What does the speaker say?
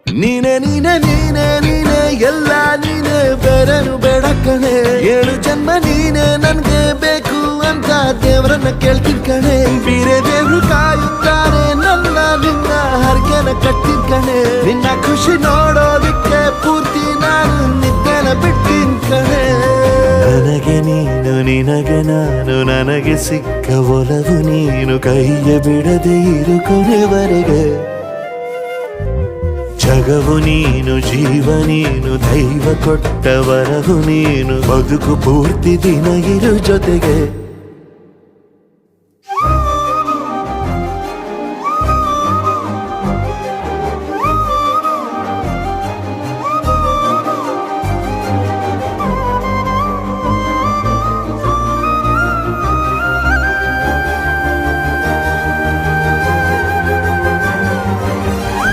ನೀನೆ ನೀನೆ ನೀನೆ ನೀನೆ ಎಲ್ಲ ನೀನೆ ಬೇರೆನು ಬೇಡ ಕಣೆ 7 ಜನ್ಮ ನೀನೆ ನನ್ಗೆ ಬೇಕು ಅಂತ ದೇವರನ್ನ ಕೇಳ್ತೀನಿ ಕಣೆ ಬೇರೆ ದೇವ್ರು ಕಾಯುತ್ತಾರೆ ನನ್ನ ನಿನ್ನ ಹರಕೆನ ಕಟ್ಟಿನ ಕಣೆ ನಿನ್ನ ಖುಷಿ ನೋಡೋದಿಕ್ಕೆ ಪೂರ್ತಿ ನಾನು ನಿದ್ದೆನ ಬಿಟ್ಟಿನ್ ಕಣೆ ನನಗೆ ನೀನು ನಿನಗೆ ನಾನು ನನಗೆ ಸಿಕ್ಕ ಒಲವು ನೀನು ಕೈಯ ಬಿಡದೆ ಇರು ಕೊನೆವರೆಗೆ ಜಗವು ನೀನು ಜೀವ ನೀನು ದೈವ ಕೊಟ್ಟ ವರವು ನೀನು ಬದುಕು ಪೂರ್ತಿ ದಿನ ಇರು ಜೊತೆಗೆ